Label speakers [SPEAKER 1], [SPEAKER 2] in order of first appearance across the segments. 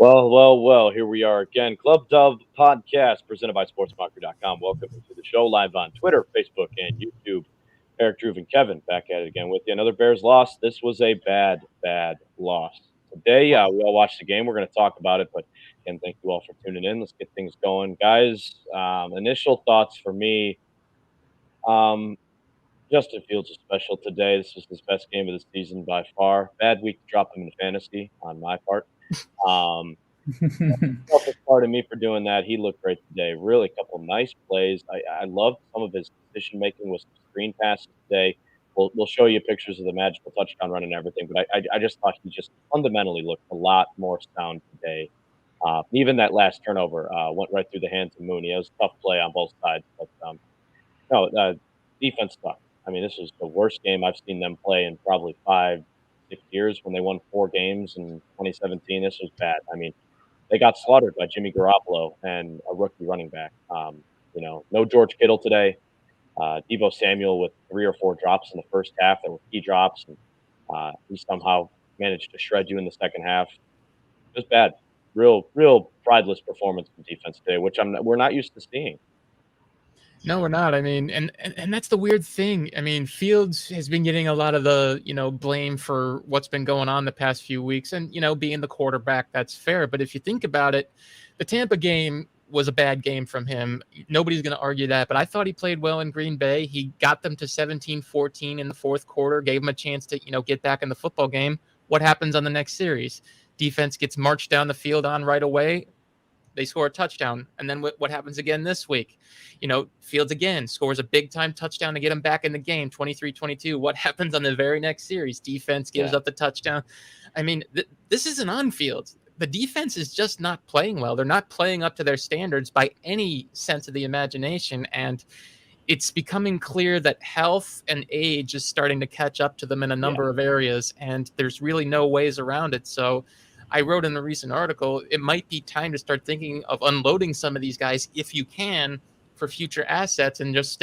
[SPEAKER 1] Well, here we are again. Club Dub Podcast presented by SportsMockery.com. Welcome to the show live on Twitter, Facebook, and YouTube. Eric, Drew, and Kevin back at it again with you. Another Bears loss. This was a bad loss. Today, we all watched the game. We're going to talk about it, but again, thank you all for tuning in. Let's get things going. Guys, initial thoughts for me. Justin Fields is special today. This was his best game of the season by far. Bad week to drop him in fantasy on my part. Selfish part of me for doing that. He looked great today. Really, a couple nice plays. I loved some of his decision making with some screen passes today. We'll show you pictures of the magical touchdown run and everything, but I just thought he just fundamentally looked a lot more sound today. Even that last turnover went right through the hands of Mooney. It was a tough play on both sides, but defense sucked. I mean, this was the worst game I've seen them play in probably 5-6 years. When they won 4 games in 2017, this was bad. I mean, they got slaughtered by Jimmy Garropolo and a rookie running back. No George Kittle today. Deebo Samuel with 3 or 4 drops in the first half that were key drops, and he somehow managed to shred you in the second half. It was bad. Real prideless performance from defense today, which we're not used to seeing.
[SPEAKER 2] No, we're not. I mean, and that's the weird thing. I mean, Fields has been getting a lot of the, blame for what's been going on the past few weeks. And, being the quarterback, that's fair. But if you think about it, the Tampa game was a bad game from him. Nobody's going to argue that. But I thought he played well in Green Bay. He got them to 17-14 in the fourth quarter, gave them a chance to, get back in the football game. What happens on the next series? Defense gets marched down the field on right away. They score a touchdown. And then what happens again this week? Fields again scores a big-time touchdown to get him back in the game, 23-22. What happens on the very next series? Defense gives up the touchdown. I mean, this isn't on Fields. The defense is just not playing well. They're not playing up to their standards by any sense of the imagination. And it's becoming clear that health and age is starting to catch up to them in a number of areas, and there's really no ways around it. So I wrote in a recent article, it might be time to start thinking of unloading some of these guys if you can for future assets, and just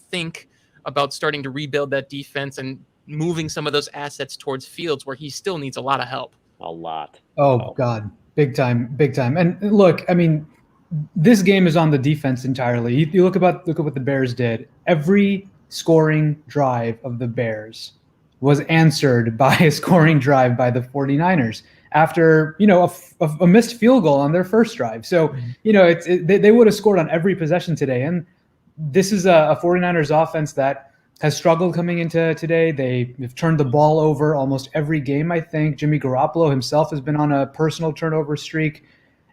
[SPEAKER 2] think about starting to rebuild that defense and moving some of those assets towards Fields where he still needs a lot of help.
[SPEAKER 1] A lot.
[SPEAKER 3] Oh God, big time. And look, I mean, this game is on the defense entirely. You look at what the Bears did. Every scoring drive of the Bears was answered by a scoring drive by the 49ers after, a missed field goal on their first drive. So, they would have scored on every possession today. And this is a 49ers offense that has struggled coming into today. They've turned the ball over almost every game, I think. Jimmy Garropolo himself has been on a personal turnover streak,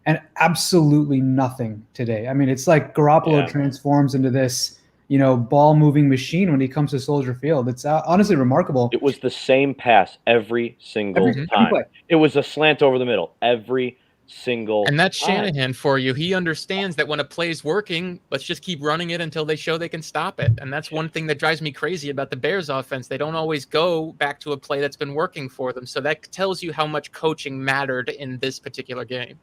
[SPEAKER 3] and absolutely nothing today. I mean, it's like Garropolo transforms into this ball-moving machine when he comes to Soldier Field. It's honestly remarkable.
[SPEAKER 1] It was the same pass every single time. It was a slant over the middle every single
[SPEAKER 2] time. And that's
[SPEAKER 1] time.
[SPEAKER 2] Shanahan for you. He understands that when a play's working, let's just keep running it until they show they can stop it. And that's one thing that drives me crazy about the Bears offense. They don't always go back to a play that's been working for them. So that tells you how much coaching mattered in this particular game.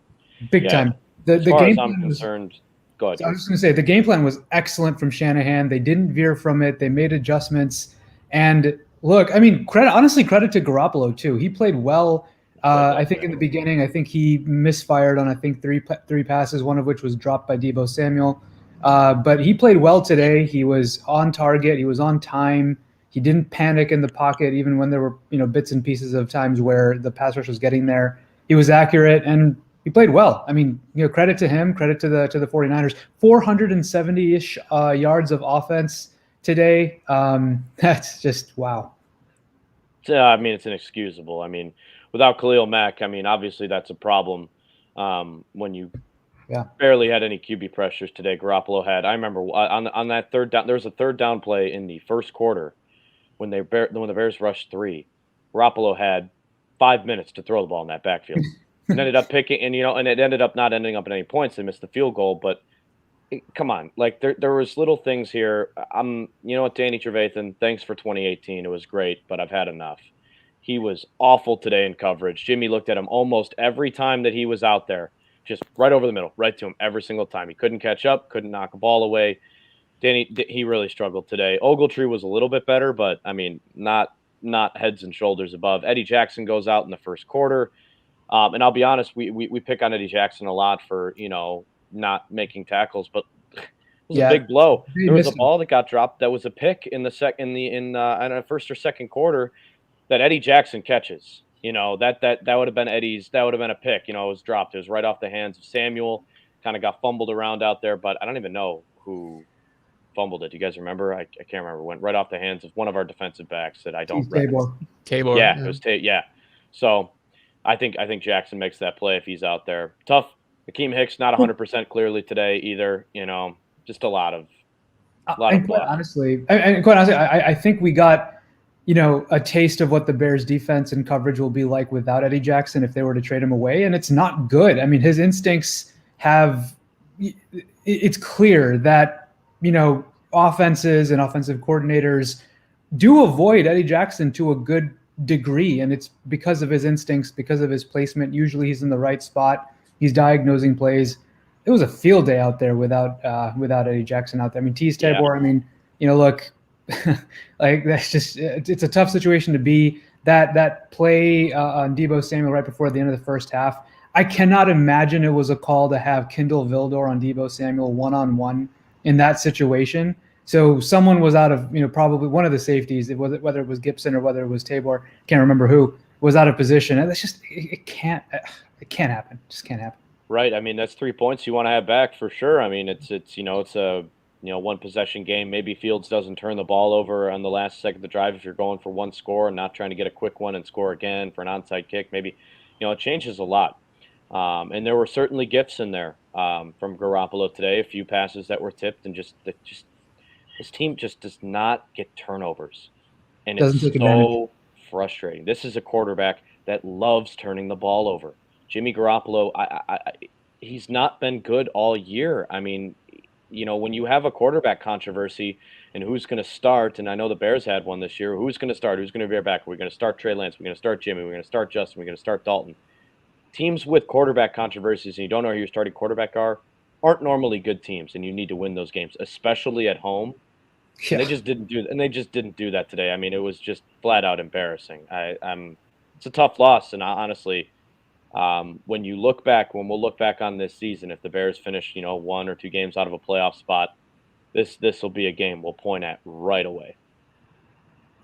[SPEAKER 3] Big time.
[SPEAKER 1] As far as I'm concerned, go ahead.
[SPEAKER 3] I was just going to say, the game plan was excellent from Shanahan. They didn't veer from it. They made adjustments. And look, I mean, credit to Garropolo too. He played well. I think in the beginning, I think he misfired on, three passes, one of which was dropped by Deebo Samuel. But he played well today. He was on target. He was on time. He didn't panic in the pocket, even when there were, bits and pieces of times where the pass rush was getting there. He was accurate, and he played well. I mean, credit to him, credit to the 49ers. 470-ish yards of offense today. That's just wow.
[SPEAKER 1] I mean, it's inexcusable. I mean, without Khalil Mack, I mean, obviously that's a problem when you barely had any QB pressures today. Garropolo had. I remember on that third down, there was a third down play in the first quarter when the Bears rushed 3. Garropolo had 5 minutes to throw the ball in that backfield. And ended up picking, and it ended up not ending up at any points. They missed the field goal, but come on, like there was little things here. Danny Trevathan, thanks for 2018. It was great, but I've had enough. He was awful today in coverage. Jimmy looked at him almost every time that he was out there, just right over the middle, right to him every single time. He couldn't catch up, couldn't knock a ball away. Danny, he really struggled today. Ogletree was a little bit better, but I mean, not heads and shoulders above. Eddie Jackson goes out in the first quarter. And I'll be honest, we pick on Eddie Jackson a lot for, not making tackles, but it was a
[SPEAKER 3] Yeah,
[SPEAKER 1] big blow.
[SPEAKER 3] they
[SPEAKER 1] There was a
[SPEAKER 3] missed him.
[SPEAKER 1] ball that got dropped that was a pick in the I don't know, first or second quarter that Eddie Jackson catches. That would have been Eddie's. That would have been a pick. It was dropped. It was right off the hands of Samuel. Kind of got fumbled around out there, but I don't even know who fumbled it. Do you guys remember? I can't remember. It went right off the hands of one of our defensive backs that I don't recognize.
[SPEAKER 2] Tabor.
[SPEAKER 1] Yeah, it was yeah. So I think Jackson makes that play if he's out there. Tough. Akeem Hicks not 100% clearly today either. Just a lot of
[SPEAKER 3] And quite honestly, I think we got a taste of what the Bears defense and coverage will be like without Eddie Jackson if they were to trade him away, and it's not good. I mean, his instincts have. It's clear that offenses and offensive coordinators do avoid Eddie Jackson to a good degree, and it's because of his instincts, because of his placement. Usually, he's in the right spot. He's diagnosing plays. It was a field day out there without Eddie Jackson out there. I mean, Tease Tabor. Yeah. I mean, look, like that's just it's a tough situation to be. That play on Deebo Samuel right before the end of the first half. I cannot imagine it was a call to have Kindle Vildor on Deebo Samuel one-on-one in that situation. So someone was out of, probably one of the safeties, whether it was Gibson or whether it was Tabor, can't remember who, was out of position. And that's just, it can't happen. It just can't happen.
[SPEAKER 1] Right. I mean, that's 3 points you want to have back for sure. I mean, it's a one possession game. Maybe Fields doesn't turn the ball over on the last second of the drive if you're going for one score and not trying to get a quick one and score again for an onside kick. Maybe, it changes a lot. And there were certainly gifts in there from Garropolo today. A few passes that were tipped, and just this team just does not get turnovers, and it's so frustrating. This is a quarterback that loves turning the ball over. Jimmy Garropolo, he's not been good all year. I mean, when you have a quarterback controversy and who's going to start, and I know the Bears had one this year, who's going to start? Who's going to be back? We're going to start Trey Lance. We're going to start Jimmy. We're going to start Justin. We're going to start Dalton. Teams with quarterback controversies and you don't know who your starting quarterback aren't normally good teams, and you need to win those games, especially at home. Yeah. And they just didn't do that today. I mean, it was just flat out embarrassing. It's a tough loss, and honestly, when we'll look back on this season, if the Bears finish, 1 or 2 games out of a playoff spot, this will be a game we'll point at right away.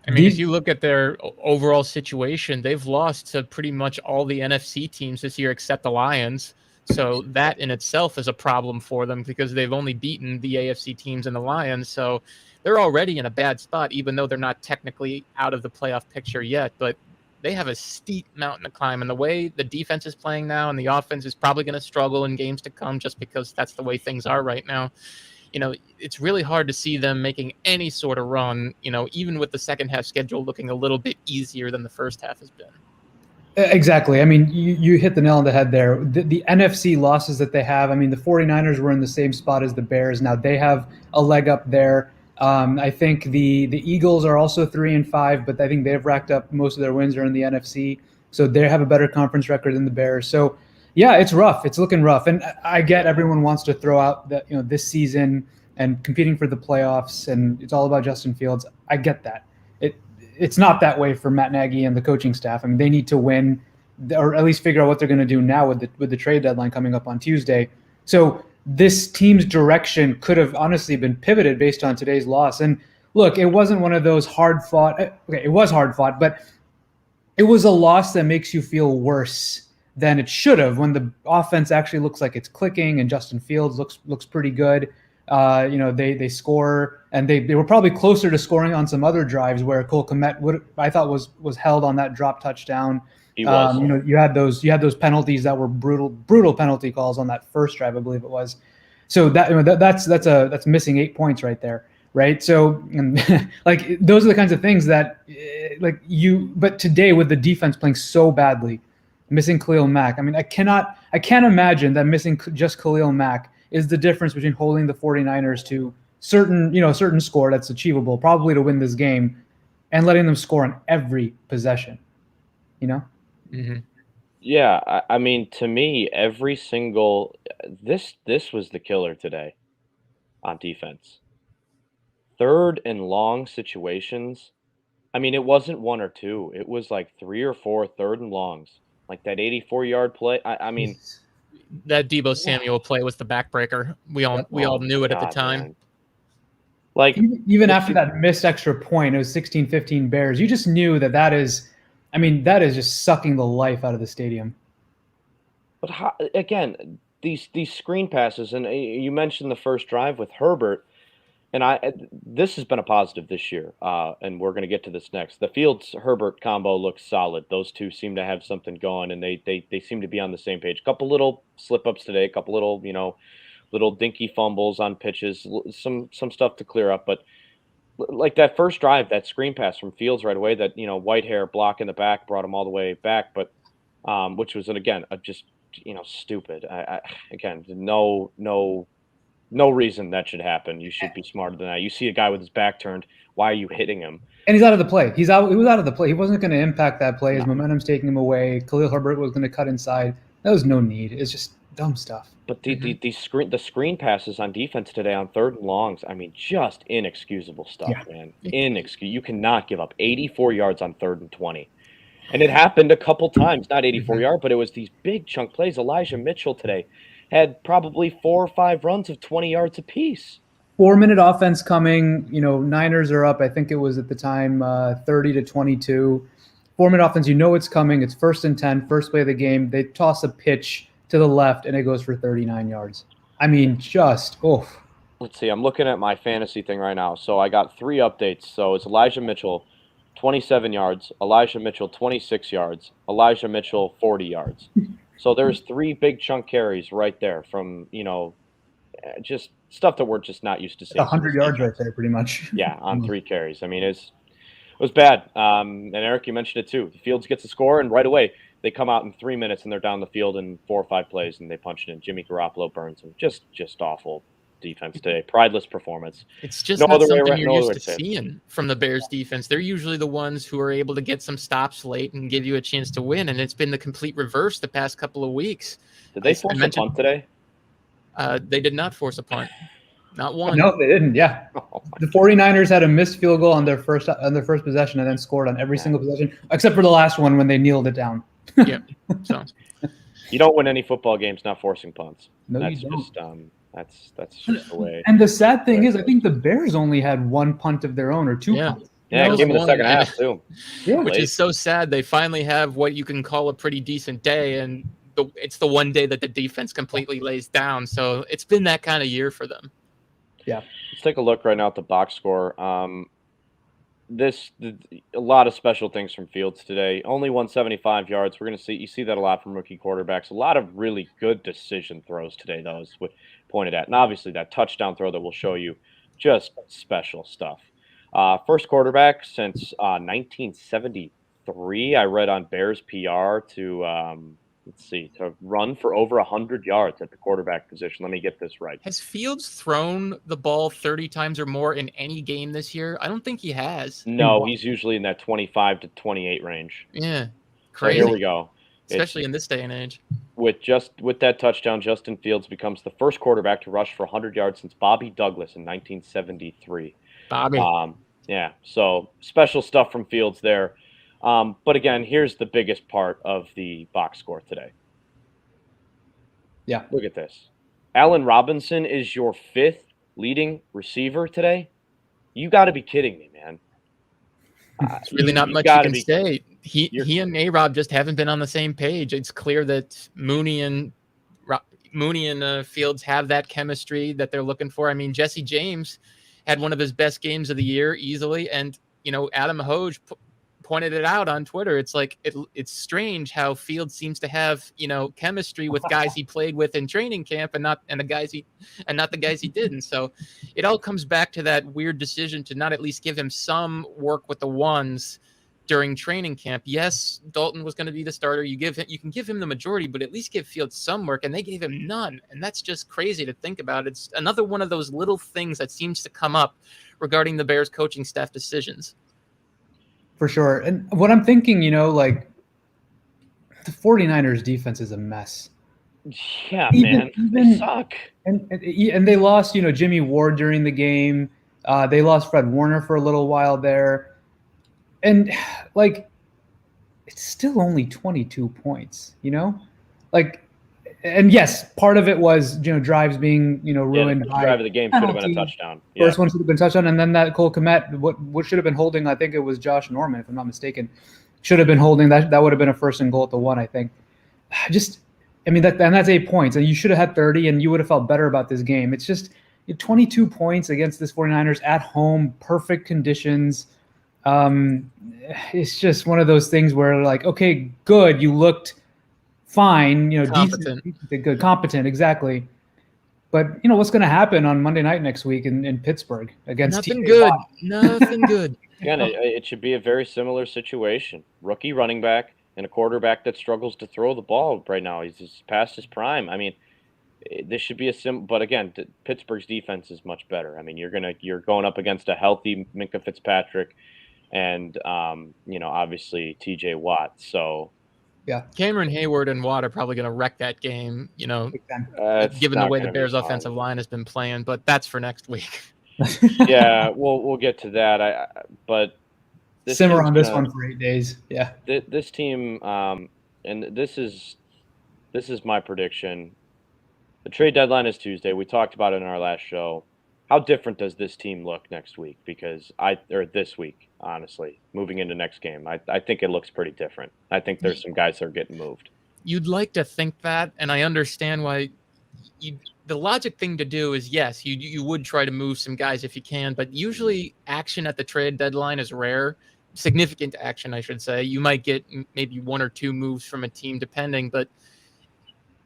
[SPEAKER 2] I mean, if you look at their overall situation, they've lost to pretty much all the NFC teams this year except the Lions. So that in itself is a problem for them because they've only beaten the AFC teams and the Lions. So they're already in a bad spot, even though they're not technically out of the playoff picture yet. But they have a steep mountain to climb. And the way the defense is playing now and the offense is probably going to struggle in games to come just because that's the way things are right now. It's really hard to see them making any sort of run, even with the second half schedule looking a little bit easier than the first half has been.
[SPEAKER 3] Exactly. I mean, you hit the nail on the head there. The NFC losses that they have, I mean, the 49ers were in the same spot as the Bears. Now they have a leg up there. I think the Eagles are also 3-5, but I think they've racked up most of their wins are in the NFC. So they have a better conference record than the Bears. So yeah, it's rough. It's looking rough. And I get everyone wants to throw out that, this season and competing for the playoffs and it's all about Justin Fields. I get that. It's not that way for Matt Nagy and the coaching staff. I mean, they need to win or at least figure out what they're going to do now with the trade deadline coming up on Tuesday. So this team's direction could have honestly been pivoted based on today's loss. And look, it wasn't one of those hard fought. Okay, it was hard fought, but it was a loss that makes you feel worse than it should have when the offense actually looks like it's clicking and Justin Fields looks pretty good. They score and they were probably closer to scoring on some other drives where Cole Kmet I thought was held on that drop touchdown.
[SPEAKER 1] He was.
[SPEAKER 3] You had those penalties that were brutal penalty calls on that first drive, I believe it was. So that's missing 8 points right there. Right. So like those are the kinds of things that but today with the defense playing so badly, missing Khalil Mack. I mean, I can't imagine that missing just Khalil Mack is the difference between holding the 49ers to certain score that's achievable, probably to win this game, and letting them score on every possession.
[SPEAKER 2] Mm-hmm.
[SPEAKER 1] Yeah, I mean, to me, every single this was the killer today on defense. 3rd and long situations. I mean, it wasn't 1 or 2. It was like 3 or 4 3rd and longs Like that 84-yard play. I mean,
[SPEAKER 2] that Deebo Samuel play was the backbreaker. We all knew it at the time.
[SPEAKER 1] Man. Like
[SPEAKER 3] even after that missed extra point, it was 16-15 Bears. You just knew that is just sucking the life out of the stadium.
[SPEAKER 1] But again, these screen passes, and you mentioned the first drive with Herbert, and this has been a positive this year, and we're going to get to this next. The Fields-Herbert combo looks solid. Those two seem to have something going, and they seem to be on the same page. A couple little slip-ups today, a couple little, little dinky fumbles on pitches, some stuff to clear up, but like that first drive, that screen pass from Fields right away, that Whitehair block in the back brought him all the way back, but which was again just stupid. Again, no reason that should happen. You should be smarter than that. You see a guy with his back turned. Why are you hitting him?
[SPEAKER 3] And he's out of the play. He was out of the play. He wasn't going to impact that play. His momentum's taking him away. Khalil Herbert was going to cut inside. There was no need. It's just dumb stuff.
[SPEAKER 1] But the screen passes on defense today on 3rd and longs, I mean, just inexcusable stuff, man. You cannot give up 84 yards on 3rd and 20. And it happened a couple times, not 84 yard, but it was these big chunk plays. Elijah Mitchell today had probably 4 or 5 runs of 20 yards apiece.
[SPEAKER 3] 4-minute offense coming. Niners are up. I think it was at the time 30-22. 4-minute offense. It's coming. It's 1st and 10, first play of the game. They toss a pitch to the left, and it goes for 39 yards. I mean, just oof.
[SPEAKER 1] Let's see. I'm looking at my fantasy thing right now. So I got 3 updates. So it's Elijah Mitchell, 27 yards. Elijah Mitchell, 26 yards. Elijah Mitchell, 40 yards. So there's 3 big chunk carries right there from, just stuff that we're just not used to seeing.
[SPEAKER 3] 100 yards right there, pretty much.
[SPEAKER 1] Yeah, on 3 carries. I mean, it was bad. And Eric, you mentioned it too. The Fields gets a score, and right away they come out in 3 minutes, and they're down the field in 4 or 5 plays, and they punch it in. Jimmy Garropolo burns them. Just awful defense today. Prideless performance.
[SPEAKER 2] It's just not something you're used to seeing from the Bears defense. They're usually the ones who are able to get some stops late and give you a chance to win, and it's been the complete reverse the past couple of weeks.
[SPEAKER 1] Did they force a punt today?
[SPEAKER 2] They did not force a punt. Not one.
[SPEAKER 3] No, they didn't. Yeah, the 49ers had a missed field goal on their first possession, and then scored on every single possession except for the last one when they kneeled it down.
[SPEAKER 2] Yeah. So
[SPEAKER 1] you don't win any football games not forcing punts.
[SPEAKER 3] No,
[SPEAKER 1] that's
[SPEAKER 3] you don't.
[SPEAKER 1] Just that's just the way.
[SPEAKER 3] And the sad thing is, I think the Bears only had 1 punt of their own or 2 punts.
[SPEAKER 1] Yeah, give me the second half too.
[SPEAKER 3] Yeah,
[SPEAKER 2] which is so sad. They finally have what you can call a pretty decent day, and it's the one day that the defense completely lays down. So it's been that kind of year for them.
[SPEAKER 3] Yeah.
[SPEAKER 1] Let's take a look right now at the box score. A lot of special things from Fields today. Only 175 yards. We're going to you see that a lot from rookie quarterbacks. A lot of really good decision throws today, though, is what pointed at. And obviously that touchdown throw that we'll show you, just special stuff. First quarterback since 1973, I read on Bears PR to run for over 100 yards at the quarterback position. Let me get this right.
[SPEAKER 2] Has Fields thrown the ball 30 times or more in any game this year? I don't think he has.
[SPEAKER 1] No, he's usually in that 25 to 28 range.
[SPEAKER 2] Yeah, crazy.
[SPEAKER 1] So here we go.
[SPEAKER 2] Especially in this day and age.
[SPEAKER 1] With that touchdown, Justin Fields becomes the first quarterback to rush for 100 yards since Bobby Douglas in 1973.
[SPEAKER 2] Bobby.
[SPEAKER 1] Yeah, so special stuff from Fields there. But again, here's the biggest part of the box score today.
[SPEAKER 3] Yeah.
[SPEAKER 1] Look at this. Allen Robinson is your 5th leading receiver today. You got to be kidding me, man.
[SPEAKER 2] It's really not much you can say. He and A-Rob just haven't been on the same page. It's clear that Mooney and Fields have that chemistry that they're looking for. I mean, Jesse James had one of his best games of the year easily, and Adam Hoge pointed it out on Twitter. It's like it's strange how Fields seems to have chemistry with guys he played with in training camp and not the guys he didn't. So it all comes back to that weird decision to not at least give him some work with the ones during training camp. Yes, Dalton was going to be the starter. You can give him the majority, but at least give Fields some work, and they gave him none. And that's just crazy to think about. It's another one of those little things that seems to come up regarding the Bears coaching staff decisions.
[SPEAKER 3] For sure. And what I'm thinking, the 49ers defense is a mess.
[SPEAKER 1] Yeah, man. They suck.
[SPEAKER 3] And they lost, Jimmy Ward during the game. They lost Fred Warner for a little while there. And it's still only 22 points, like, and yes, part of it was, drives being, ruined.
[SPEAKER 1] The drive of the game should have been a touchdown.
[SPEAKER 3] First one should have been touchdown. And then that Cole Kmet, what should have been holding, I think it was Josh Norman, if I'm not mistaken, should have been holding that would have been a 1st and goal at the 1, I think. That's 8 points, and you should have had 30 and you would have felt better about this game. It's just 22 points against this 49ers at home, perfect conditions. It's just one of those things where, like, okay, good, you looked fine,
[SPEAKER 2] competent.
[SPEAKER 3] decent, good, competent, exactly. But what's going to happen on Monday night next week in Pittsburgh against
[SPEAKER 2] nothing good. Watt? Nothing good.
[SPEAKER 1] Again, it should be a very similar situation. Rookie running back and a quarterback that struggles to throw the ball right now. He's just past his prime. I mean, this should be but again, Pittsburgh's defense is much better. I mean, you're going up against a healthy Minkah Fitzpatrick and obviously TJ Watt. So
[SPEAKER 3] yeah,
[SPEAKER 2] Cameron Hayward and Watt are probably going to wreck that game, given the way the Bears' offensive line has been playing, but that's for next week.
[SPEAKER 1] Yeah, we'll get to that. But
[SPEAKER 3] simmer on this one for 8 days. Yeah,
[SPEAKER 1] this team, and this is my prediction. The trade deadline is Tuesday. We talked about it in our last show. How different does this team look next week? Or this week, honestly, moving into next game, I think it looks pretty different. I think there's some guys that are getting moved.
[SPEAKER 2] You'd like to think that, and I understand why. The logic thing to do is, yes, you would try to move some guys if you can, but usually action at the trade deadline is rare. Significant action, I should say. You might get maybe 1 or 2 moves from a team, depending, but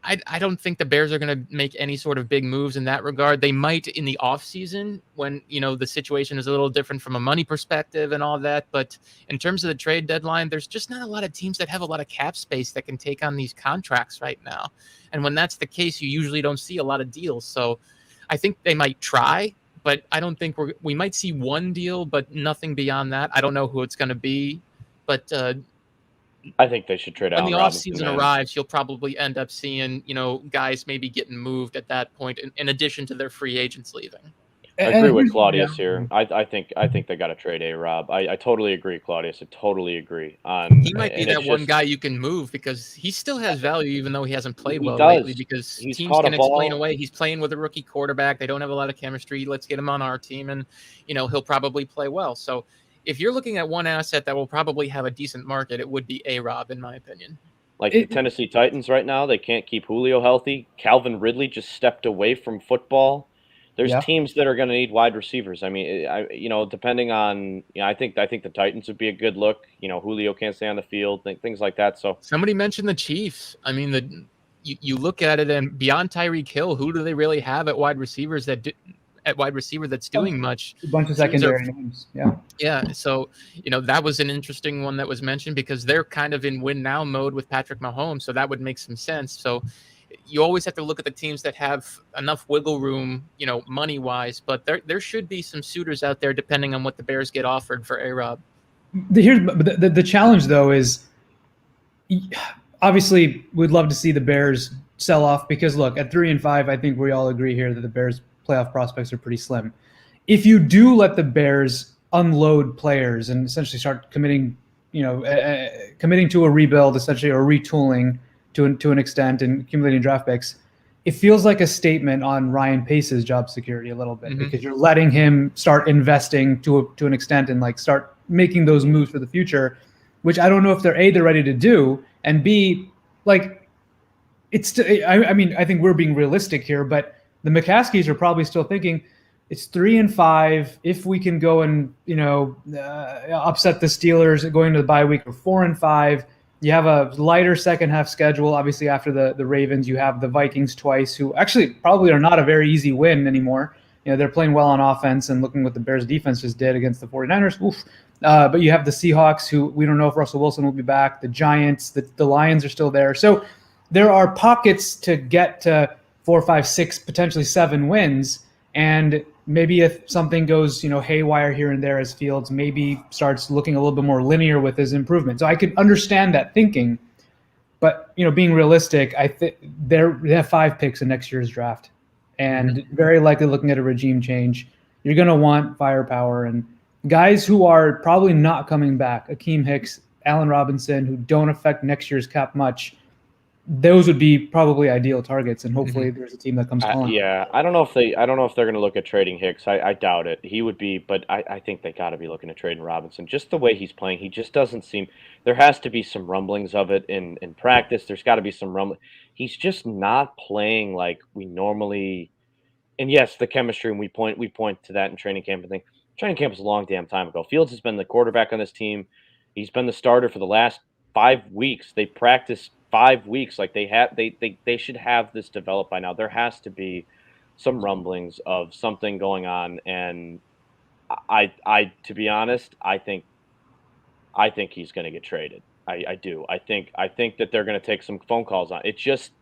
[SPEAKER 2] I don't think the Bears are going to make any sort of big moves in that regard. They might in the offseason when, the situation is a little different from a money perspective and all that. But in terms of the trade deadline, there's just not a lot of teams that have a lot of cap space that can take on these contracts right now. And when that's the case, you usually don't see a lot of deals. So I think they might try, but I don't think we might see one deal, but nothing beyond that. I don't know who it's going to be, but
[SPEAKER 1] I think they should trade out.
[SPEAKER 2] When the offseason arrives, you'll probably end up seeing, guys maybe getting moved at that point, in addition to their free agents leaving.
[SPEAKER 1] I agree with Claudius here. I think they got to trade A-Rob. I totally agree, Claudius. I totally agree.
[SPEAKER 2] He might be that one guy you can move because he still has value, even though he hasn't played well lately. Because teams can explain away he's playing with a rookie quarterback. They don't have a lot of chemistry. Let's get him on our team, and he'll probably play well. So if you're looking at one asset that will probably have a decent market, it would be A-Rob, in my opinion.
[SPEAKER 1] Like the Tennessee Titans right now, they can't keep Julio healthy. Calvin Ridley just stepped away from football. There's teams that are going to need wide receivers. I mean, depending on, I think the Titans would be a good look. Julio can't stay on the field, things like that. So
[SPEAKER 2] somebody mentioned the Chiefs. I mean, you look at it, and beyond Tyreek Hill, who do they really have at wide receivers that's doing much?
[SPEAKER 3] A bunch of secondary names.
[SPEAKER 2] Yeah. So, that was an interesting one that was mentioned because they're kind of in win now mode with Patrick Mahomes. So that would make some sense. So you always have to look at the teams that have enough wiggle room, money wise, but there should be some suitors out there depending on what the Bears get offered for A-Rob.
[SPEAKER 3] The challenge though is obviously we'd love to see the Bears sell off because look, at 3-5, I think we all agree here that the Bears playoff prospects are pretty slim. If you do let the Bears unload players and essentially start committing to a rebuild, essentially, or retooling to an extent and accumulating draft picks, it feels like a statement on Ryan Pace's job security a little bit because you're letting him start investing to an extent and like start making those moves for the future, which I don't know if they're ready to do, and B, like it's. I mean, I think we're being realistic here, but the McCaskies are probably still thinking it's 3-5. If we can go and upset the Steelers going to the bye week, or 4-5. You have a lighter second half schedule. Obviously, after the Ravens, you have the Vikings twice, who actually probably are not a very easy win anymore. They're playing well on offense, and looking what the Bears defense just did against the 49ers. Oof. But you have the Seahawks, who we don't know if Russell Wilson will be back. The Giants, the Lions are still there. So there are pockets to get to 4, 5, 6, potentially 7 wins. And maybe if something goes, haywire here and there as Fields maybe starts looking a little bit more linear with his improvement. So I could understand that thinking, but being realistic, I think they have 5 picks in next year's draft, and very likely looking at a regime change. You're going to want firepower and guys who are probably not coming back. Akeem Hicks Allen Robinson, who don't affect next year's cap much, those would be probably ideal targets, and hopefully there's a team that comes calling.
[SPEAKER 1] Yeah, I don't know if they're going to look at trading Hicks. I doubt it. He would be, but I think they got to be looking at trading Robinson. Just the way he's playing, he just doesn't seem. There has to be some rumblings of it in practice. There's got to be some rumbling. He's just not playing like we normally. And yes, the chemistry, and we point to that in training camp and thing. Training camp was a long damn time ago. Fields has been the quarterback on this team. He's been the starter for the last 5 weeks. They practiced 5 weeks. Like they should have this developed by now. There has to be some rumblings of something going on. And I to be honest, I think he's going to get traded. I do. I think that they're going to take some phone calls on. It just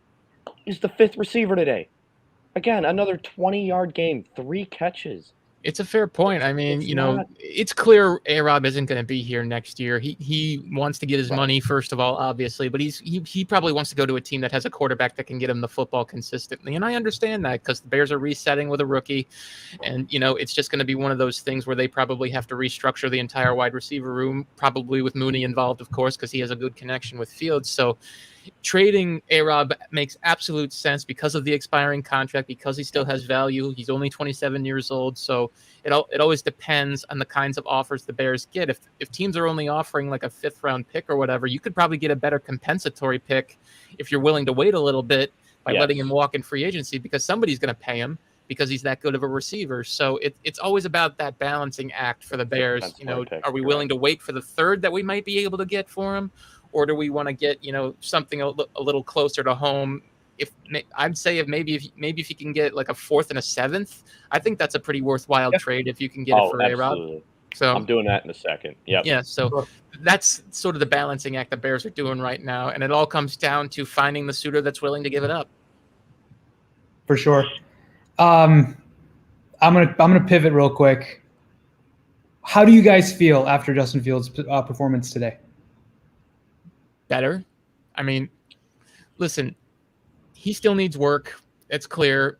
[SPEAKER 1] is the 5th receiver today. Again, another 20-yard game, 3 catches.
[SPEAKER 2] It's a fair point. I mean, it's clear A-Rob isn't going to be here next year. He wants to get his money, first of all, obviously, but he probably wants to go to a team that has a quarterback that can get him the football consistently. And I understand that because the Bears are resetting with a rookie. And, it's just going to be one of those things where they probably have to restructure the entire wide receiver room, probably with Mooney involved, of course, because he has a good connection with Fields. So trading A-Rob makes absolute sense because of the expiring contract, because he still has value. He's only 27 years old, so it always depends on the kinds of offers the Bears get. If teams are only offering like a 5th round pick or whatever, you could probably get a better compensatory pick if you're willing to wait a little bit by letting him walk in free agency, because somebody's going to pay him because he's that good of a receiver. So it's always about that balancing act for the Bears. Are we willing to wait for the 3rd that we might be able to get for him? Or do we want to get, something a little closer to home? I'd say if you can get like a 4th and a 7th, I think that's a pretty worthwhile trade if you can get it for A-Rob. So
[SPEAKER 1] I'm doing that in a second.
[SPEAKER 2] Yeah. So that's sort of the balancing act the Bears are doing right now, and it all comes down to finding the suitor that's willing to give it up.
[SPEAKER 3] For sure. I'm gonna pivot real quick. How do you guys feel after Justin Fields' performance today?
[SPEAKER 2] Better. I mean, listen, he still needs work. It's clear,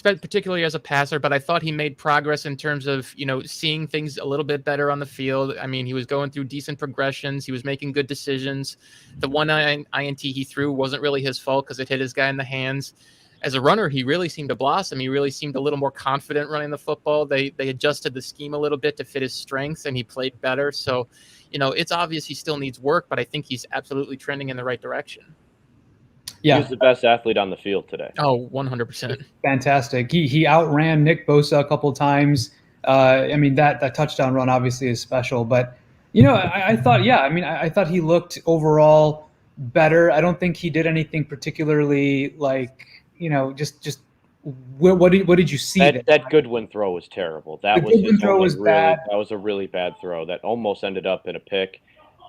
[SPEAKER 2] particularly as a passer, but I thought he made progress in terms of, seeing things a little bit better on the field. I mean, he was going through decent progressions. He was making good decisions. The one INT he threw wasn't really his fault because it hit his guy in the hands. As a runner, he really seemed to blossom. He really seemed a little more confident running the football. They adjusted the scheme a little bit to fit his strengths, and he played better. So, it's obvious he still needs work, but I think he's absolutely trending in the right direction.
[SPEAKER 3] Yeah.
[SPEAKER 1] He was the best athlete on the field today.
[SPEAKER 2] Oh, 100%.
[SPEAKER 3] Fantastic. He outran Nick Bosa a couple times. I mean, that touchdown run obviously is special, but, I thought, I thought he looked overall better. I don't think he did anything particularly like, just what did you see?
[SPEAKER 1] That Goodwin throw was terrible. That was a really bad throw that almost ended up in a pick.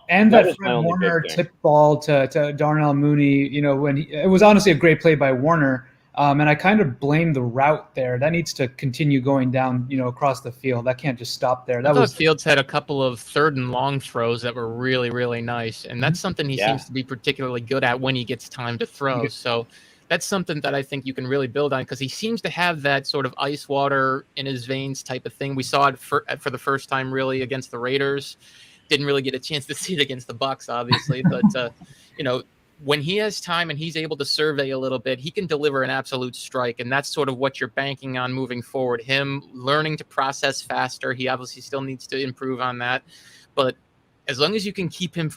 [SPEAKER 3] And that Fred Warner tip ball to Darnell Mooney, it was honestly a great play by Warner. And I kind of blame the route there. That needs to continue going down, across the field. That can't just stop there.
[SPEAKER 2] I thought Fields had a couple of 3rd and long throws that were really, really nice. And that's something he seems to be particularly good at when he gets time to throw. So that's something that I think you can really build on, because he seems to have that sort of ice water in his veins type of thing. We saw it for the first time really against the Raiders. Didn't really get a chance to see it against the Bucs, obviously. But, when he has time and he's able to survey a little bit, he can deliver an absolute strike. And that's sort of what you're banking on moving forward. Him learning to process faster. He obviously still needs to improve on that. But as long as you can keep him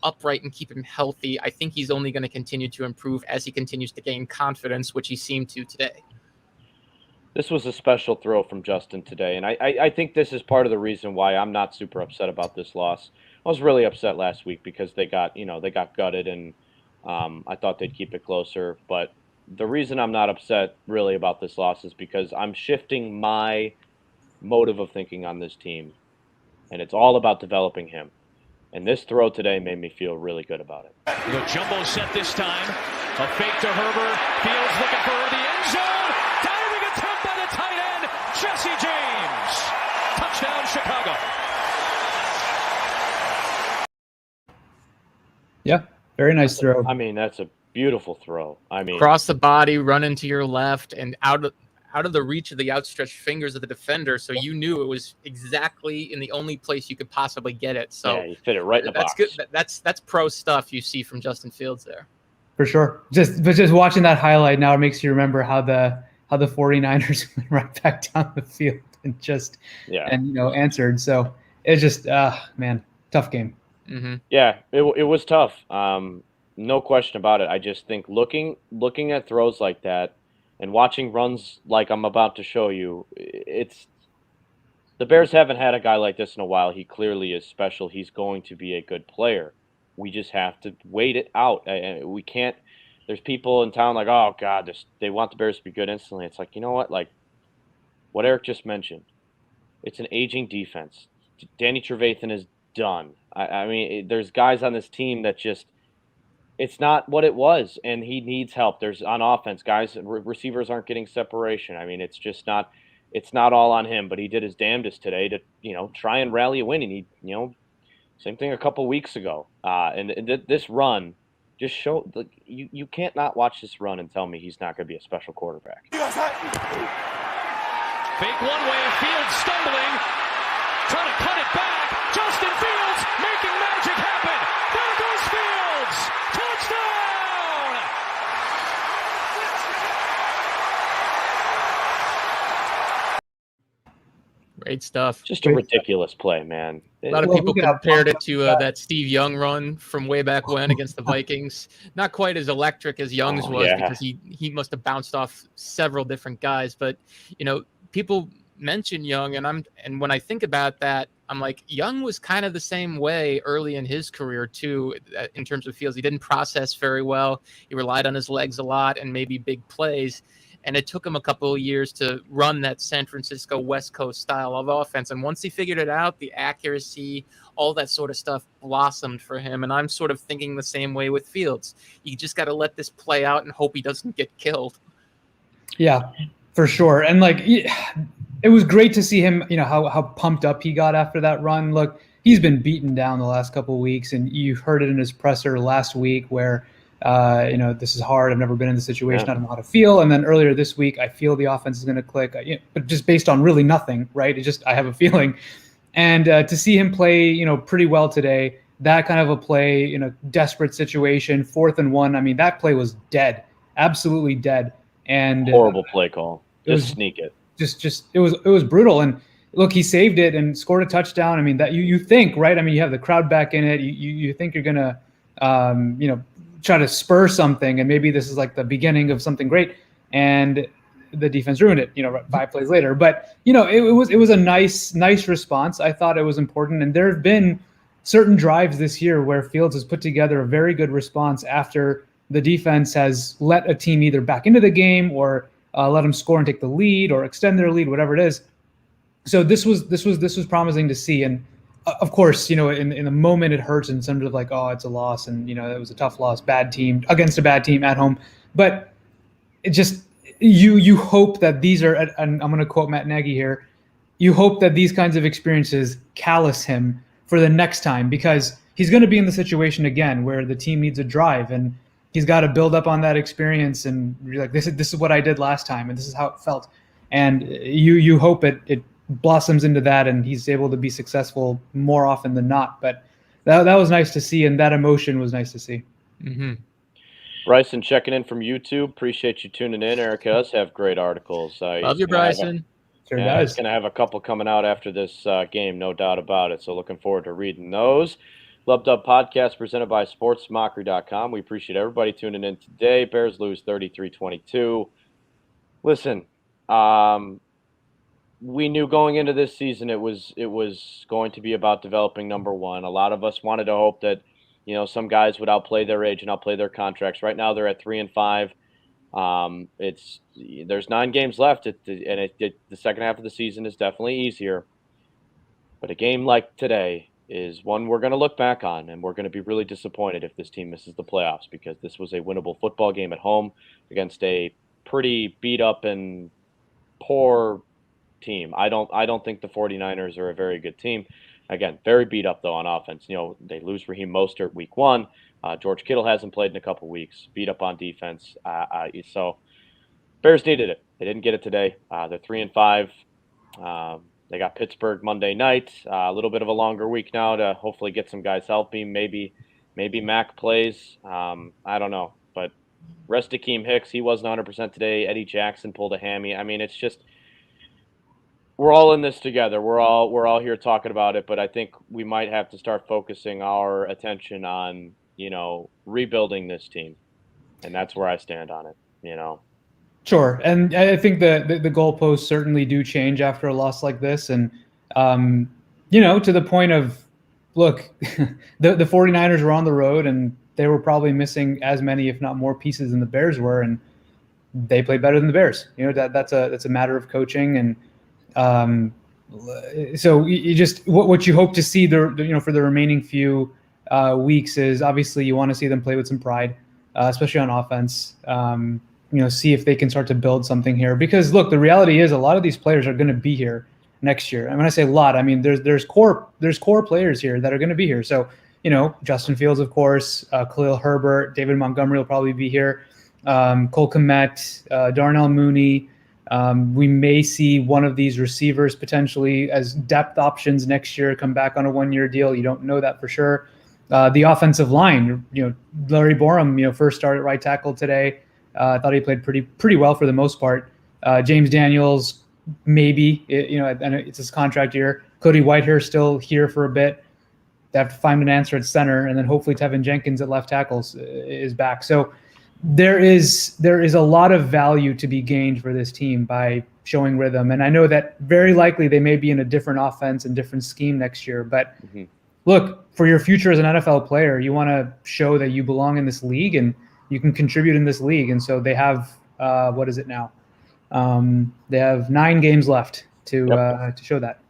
[SPEAKER 2] upright and keep him healthy, I think he's only going to continue to improve as he continues to gain confidence, which he seemed to today.
[SPEAKER 1] This was a special throw from Justin today, and I think this is part of the reason why I'm not super upset about this loss. I was really upset last week because they got gutted, and I thought they'd keep it closer. But the reason I'm not upset really about this loss is because I'm shifting my motive of thinking on this team, and it's all about developing him. And this throw today made me feel really good about it.
[SPEAKER 4] The jumbo set this time. A fake to Herbert. Fields looking for the end zone. Diving attempt by the tight end, Jesse James. Touchdown, Chicago.
[SPEAKER 3] Yeah, very nice throw.
[SPEAKER 1] I mean, that's a beautiful throw. I mean,
[SPEAKER 2] across the body, run into your left, and out out of the reach of the outstretched fingers of the defender, so you knew it was exactly in the only place you could possibly get it. So
[SPEAKER 1] yeah, you fit it right in the
[SPEAKER 2] that's
[SPEAKER 1] box.
[SPEAKER 2] good. That's pro stuff you see from Justin Fields there.
[SPEAKER 3] For sure. Just watching that highlight now, it makes you remember how the 49ers went right back down the field and answered. So it's just man, tough game.
[SPEAKER 2] Mm-hmm.
[SPEAKER 1] Yeah, it was tough. No question about it. I just think looking at throws like that and watching runs like I'm about to show you, it's the Bears haven't had a guy like this in a while. He clearly is special. He's going to be a good player. We just have to wait it out. We can't. There's people in town like, oh God, they want the Bears to be good instantly. It's like, you know what? Like what Eric just mentioned. It's an aging defense. Danny Trevathan is done. I mean, there's guys on this team that just. It's not what it was, and he needs help. There's on offense, guys, receivers aren't getting separation. I mean, it's just not. It's not all on him, but he did his damnedest today to try and rally a win. And he same thing a couple weeks ago. And this run just showed you can't not watch this run and tell me he's not going to be a special quarterback.
[SPEAKER 4] Fake one way, Fields stumbling, trying to cut it back. Justin Fields making magic happen. There goes Fields. Touchdown!
[SPEAKER 2] Great stuff.
[SPEAKER 1] Just a ridiculous play, man.
[SPEAKER 2] A lot of people compared it to that Steve Young run from way back when against the Vikings. Not quite as electric as Young's was because he must have bounced off several different guys. But people mention Young, and when I think about that, I'm like, Young was kind of the same way early in his career too, in terms of Fields. He didn't process very well. He relied on his legs a lot and maybe big plays. And it took him a couple of years to run that San Francisco West Coast style of offense. And once he figured it out, the accuracy, all that sort of stuff blossomed for him. And I'm sort of thinking the same way with Fields. You just got to let this play out and hope he doesn't get killed.
[SPEAKER 3] Yeah, for sure. And it was great to see him, how pumped up he got after that run. Look, he's been beaten down the last couple of weeks, and you heard it in his presser last week where this is hard. I've never been in the situation. I don't know how to feel. And then earlier this week, I feel the offense is going to click, but just based on really nothing, right? I have a feeling. And to see him play, pretty well today, that kind of a play, desperate situation, 4th and 1. I mean, that play was dead, absolutely dead. And
[SPEAKER 1] horrible play call. Sneak it. It
[SPEAKER 3] was brutal. And look, he saved it and scored a touchdown. I mean, that you think, right? I mean, you have the crowd back in it. You think you're going to, try to spur something, and maybe this is like the beginning of something great, and the defense ruined it, 5 plays later. But it was a nice response. I thought it was important, and there have been certain drives this year where Fields has put together a very good response after the defense has let a team either back into the game or let them score and take the lead or extend their lead, whatever it is. So this was promising to see. And of course, in the moment it hurts in terms of like, oh, it's a loss, and it was a tough loss, bad team against a bad team at home. But it just you hope that these are, and I'm going to quote Matt Nagy here, you hope that these kinds of experiences callous him for the next time, because he's going to be in the situation again where the team needs a drive, and he's got to build up on that experience and be like, this is what I did last time, and this is how it felt. And you hope it blossoms into that, and he's able to be successful more often than not. But that was nice to see, and that emotion was nice to see.
[SPEAKER 2] Mm-hmm.
[SPEAKER 1] Bryson checking in from YouTube. Appreciate you tuning in. Eric does have great articles.
[SPEAKER 2] Love you, Bryson.
[SPEAKER 1] He's going to have a couple coming out after this game, no doubt about it. So looking forward to reading those. Love Dub Podcast presented by SportsMockery.com. We appreciate everybody tuning in today. Bears lose 33-22. Listen, we knew going into this season it was going to be about developing number one. A lot of us wanted to hope that some guys would outplay their age and outplay their contracts. Right now they're at 3-5. There's 9 games left, the second half of the season is definitely easier. But a game like today is one we're going to look back on, and we're going to be really disappointed if this team misses the playoffs, because this was a winnable football game at home against a pretty beat up and poor team. I don't think the 49ers are a very good team. Again, very beat up though on offense. They lose Raheem Mostert week 1. George Kittle hasn't played in a couple weeks. Beat up on defense. So Bears needed it. They didn't get it today. They're 3-5. They got Pittsburgh Monday night. A little bit of a longer week now to hopefully get some guys healthy. Maybe Mac plays. I don't know. But rest Akeem Hicks, he wasn't 100% today. Eddie Jackson pulled a hammy. I mean, it's just we're all in this together. We're all here talking about it. But I think we might have to start focusing our attention on rebuilding this team, and that's where I stand on it.
[SPEAKER 3] Sure, and I think the goalposts certainly do change after a loss like this, and to the point of, look, the 49ers were on the road, and they were probably missing as many, if not more, pieces than the Bears were, and they played better than the Bears. That's a matter of coaching, and so you just what you hope to see for the remaining few weeks is obviously you want to see them play with some pride, especially on offense. See if they can start to build something here. Because look, the reality is a lot of these players are going to be here next year. And when I say a lot, I mean there's core players here that are going to be here. So Justin Fields, of course, Khalil Herbert, David Montgomery will probably be here. Cole Kmet, Darnell Mooney. We may see one of these receivers potentially as depth options next year come back on a 1-year deal. You don't know that for sure. The offensive line, Larry Borum, first started right tackle today. I thought he played pretty well for the most part. James Daniels, maybe, and it's his contract year. Cody Whitehair still here for a bit. They have to find an answer at center, and then hopefully Tevin Jenkins at left tackles is back. So there is a lot of value to be gained for this team by showing rhythm. And I know that very likely they may be in a different offense and different scheme next year. But look, for your future as an NFL player, you want to show that you belong in this league and you can contribute in this league. And so they have, what is it now? They have 9 games left to show that.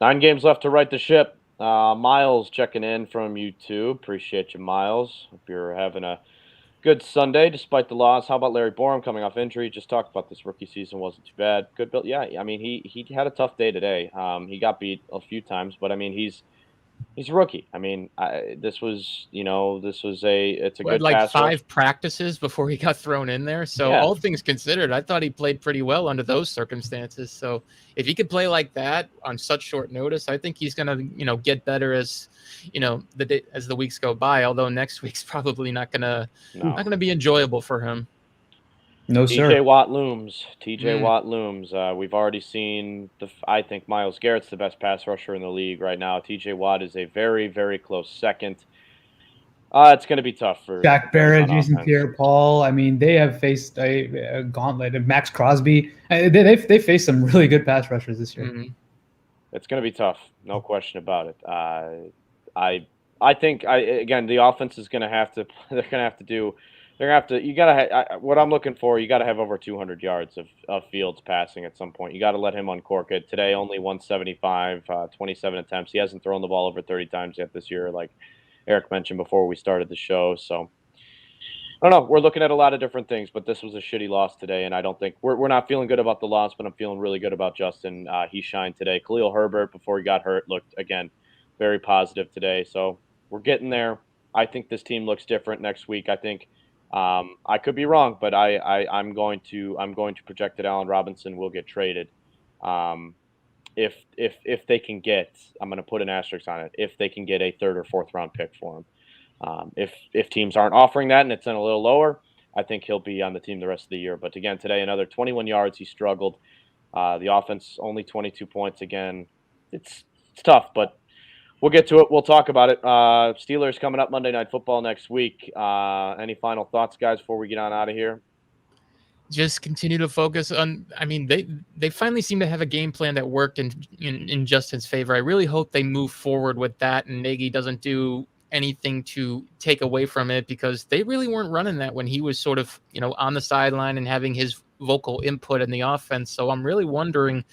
[SPEAKER 1] 9 games left to right the ship. Miles checking in from YouTube. Appreciate you, Miles. Hope you're having a good Sunday despite the loss. How about Larry Borum coming off injury? Just talked about this rookie season wasn't too bad. Good build. Yeah, I mean, he had a tough day today. He got beat a few times, but I mean, he's a rookie. I mean, it's a good
[SPEAKER 2] like
[SPEAKER 1] passer.
[SPEAKER 2] 5 practices before he got thrown in there. So all things considered, I thought he played pretty well under those circumstances. So if he could play like that on such short notice, I think he's going to, get better as, as the weeks go by. Although next week's probably not going to be enjoyable for him.
[SPEAKER 3] No, sir.
[SPEAKER 1] TJ Watt looms. Watt looms. We've already seen I think Myles Garrett's the best pass rusher in the league right now. TJ Watt is a very, very close second. It's going to be tough for
[SPEAKER 3] Jack Barrett, Jason Pierre-Paul. I mean, they have faced a gauntlet of Max Crosby. They faced some really good pass rushers this year.
[SPEAKER 2] Mm-hmm.
[SPEAKER 1] It's going to be tough, no question about it. I think again the offense is going to have to. They're going to have to do. You gotta what I'm looking for, you gotta have over 200 yards of Fields passing at some point. You gotta let him uncork it. Today only 175, 27 attempts. He hasn't thrown the ball over 30 times yet this year, like Eric mentioned before we started the show. So I don't know. We're looking at a lot of different things, but this was a shitty loss today, and I don't think we're not feeling good about the loss, but I'm feeling really good about Justin. He shined today. Khalil Herbert, before he got hurt, looked again very positive today. So we're getting there. I think this team looks different next week. I think I could be wrong, but I'm going to project that Allen Robinson will get traded. If they can get, I'm going to put an asterisk on it, if they can get a 3rd or 4th round pick for him. If teams aren't offering that and it's in a little lower, I think he'll be on the team the rest of the year. But again, today another 21 yards. He struggled. The offense only 22 points. Again, it's tough, but we'll get to it. We'll talk about it. Steelers coming up Monday Night Football next week. Any final thoughts, guys, before we get on out of here?
[SPEAKER 2] Just continue to focus on. I mean, they finally seem to have a game plan that worked in Justin's favor. I really hope they move forward with that, and Nagy doesn't do anything to take away from it, because they really weren't running that when he was sort of on the sideline and having his vocal input in the offense. So I'm really wondering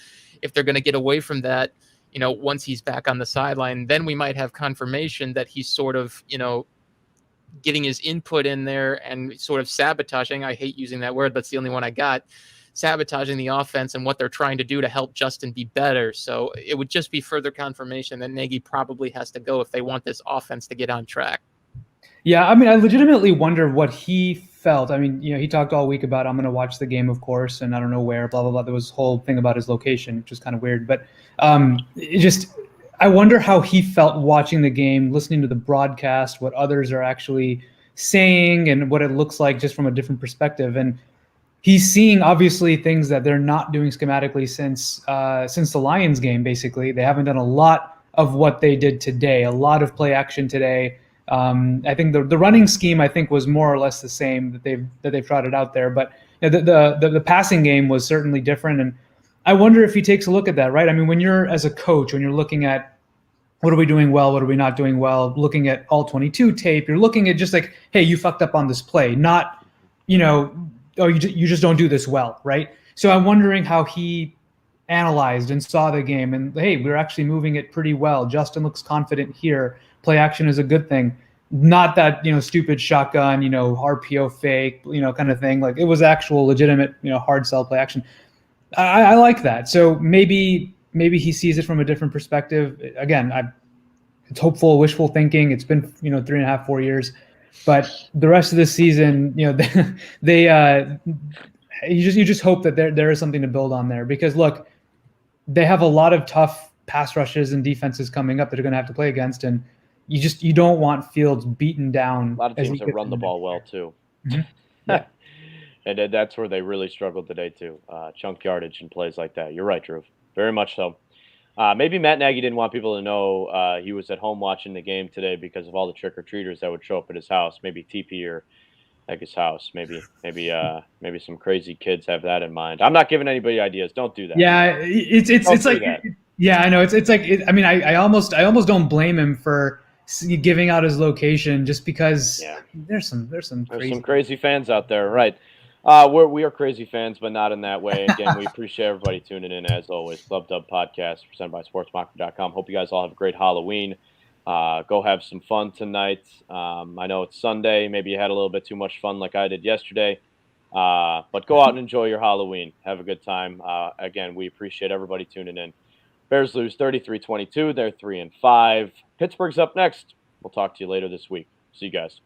[SPEAKER 2] if they're going to get away from that. Once he's back on the sideline, then we might have confirmation that he's sort of, getting his input in there and sort of sabotaging. I hate using that word, but it's the only one I got. Sabotaging the offense and what they're trying to do to help Justin be better. So it would just be further confirmation that Nagy probably has to go if they want this offense to get on track.
[SPEAKER 3] Yeah, I mean, I legitimately wonder what he felt. I mean, he talked all week about, I'm going to watch the game, of course, and I don't know where, blah, blah, blah. There was a whole thing about his location, which was kind of weird. But I wonder how he felt watching the game, listening to the broadcast, what others are actually saying, and what it looks like just from a different perspective. And he's seeing obviously things that they're not doing schematically since the Lions game. Basically, they haven't done a lot of what they did today. A lot of play action today. I think the running scheme was more or less the same that they've trotted out there, but the passing game was certainly different. And I wonder if he takes a look at that, right? I mean, when you're as a coach, when you're looking at what are we doing well, what are we not doing well, looking at all 22 tape, you're looking at just like, hey, you fucked up on this play, not, oh, you just don't do this well, right? So I'm wondering how he analyzed and saw the game, and hey, we're actually moving it pretty well. Justin looks confident here. Play action is a good thing. Not that, stupid shotgun, RPO fake, kind of thing. Like, it was actual legitimate, hard sell play action. I like that. So maybe he sees it from a different perspective. Again, it's hopeful, wishful thinking. It's been, 3.5, 4 years, but the rest of the season, you just hope that there is something to build on there, because look, they have a lot of tough pass rushes and defenses coming up that are going to have to play against, and you don't want Fields beaten down.
[SPEAKER 1] A lot of teams that run the ball well too.
[SPEAKER 3] Mm-hmm. Yeah.
[SPEAKER 1] And that's where they really struggled today too. Chunk yardage and plays like that. You're right, Drew. Very much so. Maybe Matt Nagy didn't want people to know he was at home watching the game today because of all the trick-or-treaters that would show up at his house. Maybe TP or at his house. Maybe some crazy kids have that in mind. I'm not giving anybody ideas. Don't do that.
[SPEAKER 3] Yeah, it's like that. Yeah, I know. It's like I mean, I almost don't blame him for giving out his location, just because there's some
[SPEAKER 1] crazy fans out there, right? We are crazy fans, but not in that way. Again, we appreciate everybody tuning in as always. Club Dub Podcast presented by SportsMockery.com. Hope you guys all have a great Halloween. Go have some fun tonight. I know it's Sunday. Maybe you had a little bit too much fun like I did yesterday. But go out and enjoy your Halloween. Have a good time. Again, we appreciate everybody tuning in. Bears lose 33-22. They're 3-5. Pittsburgh's up next. We'll talk to you later this week. See you guys.